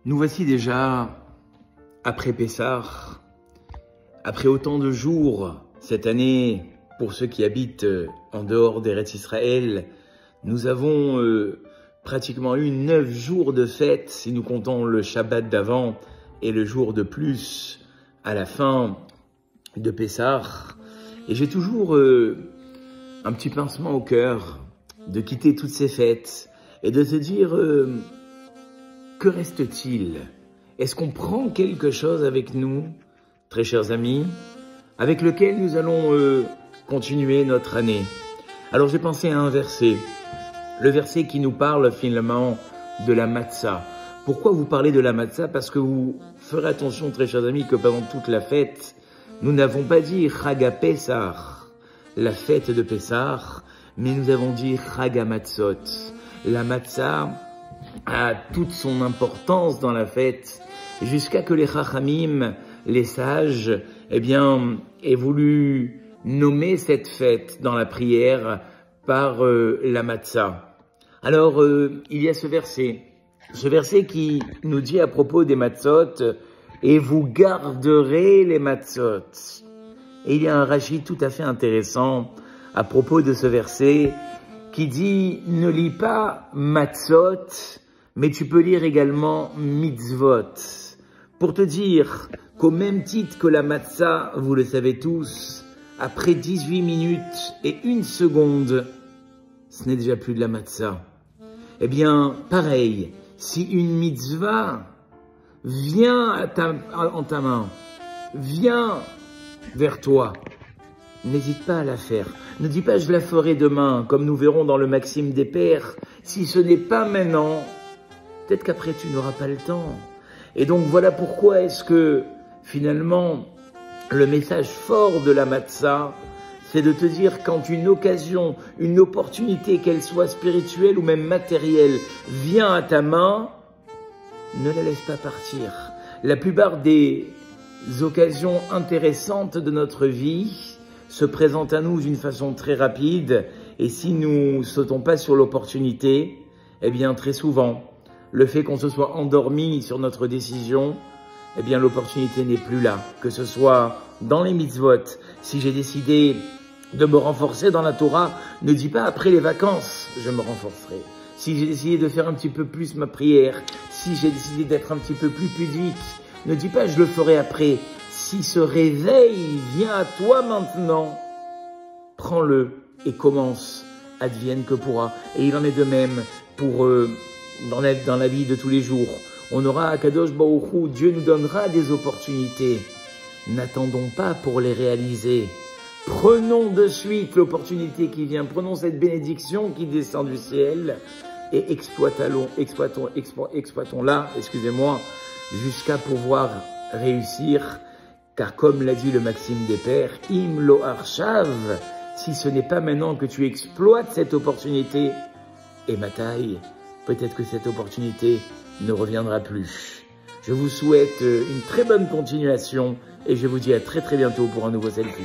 Nous voici déjà après Pessah, après autant de jours cette année, pour ceux qui habitent en dehors d'Eretz Israël, nous avons pratiquement eu 9 jours de fête, si nous comptons le Shabbat d'avant et le jour de plus à la fin de Pessah. Et j'ai toujours un petit pincement au cœur de quitter toutes ces fêtes et de se dire que reste-t-il? Est-ce qu'on prend quelque chose avec nous, très chers amis, avec lequel nous allons continuer notre année? Alors j'ai pensé à un verset, le verset qui nous parle finalement de la matzah. Pourquoi vous parlez de la matzah? Parce que vous ferez attention, très chers amis, que pendant toute la fête, nous n'avons pas dit Chag Pessah, la fête de Pessah, mais nous avons dit Chag Matzot. La matzah a toute son importance dans la fête, jusqu'à que les Chachamim, les sages, aient voulu nommer cette fête dans la prière par la matzah. Alors, il y a ce verset qui nous dit à propos des matzot, « Et vous garderez les matzot ». Et il y a un Rashi tout à fait intéressant à propos de ce verset qui dit « Ne lis pas matzot », mais tu peux lire également mitzvot, pour te dire qu'au même titre que la matzah, vous le savez tous, après 18 minutes et 1 seconde, ce n'est déjà plus de la matzah. Eh bien, pareil, si une mitzvah vient en ta main, vient vers toi, n'hésite pas à la faire. Ne dis pas « je la ferai demain », comme nous verrons dans le Maxime des Pères. Si ce n'est pas maintenant, peut-être qu'après tu n'auras pas le temps. Et donc voilà pourquoi est-ce que finalement le message fort de la matzah, c'est de te dire quand une occasion, une opportunité, qu'elle soit spirituelle ou même matérielle, vient à ta main, ne la laisse pas partir. La plupart des occasions intéressantes de notre vie se présentent à nous d'une façon très rapide, et si nous ne sautons pas sur l'opportunité, eh bien très souvent, le fait qu'on se soit endormi sur notre décision, eh bien l'opportunité n'est plus là. Que ce soit dans les mitzvot, si j'ai décidé de me renforcer dans la Torah, ne dis pas après les vacances, je me renforcerai. Si j'ai décidé de faire un petit peu plus ma prière, si j'ai décidé d'être un petit peu plus pudique, ne dis pas je le ferai après. Si ce réveil vient à toi maintenant, prends-le et commence, advienne que pourra. Et il en est de même pour dans la vie de tous les jours. On aura à Kadosh Baruch Hu, Dieu nous donnera des opportunités. N'attendons pas pour les réaliser. Prenons de suite l'opportunité qui vient. Prenons cette bénédiction qui descend du ciel et exploitons-la, excusez-moi, jusqu'à pouvoir réussir. Car comme l'a dit le Maxime des Pères, Im lo arshav, si ce n'est pas maintenant que tu exploites cette opportunité, et ma taille, peut-être que cette opportunité ne reviendra plus. Je vous souhaite une très bonne continuation et je vous dis à très bientôt pour un nouveau selfie.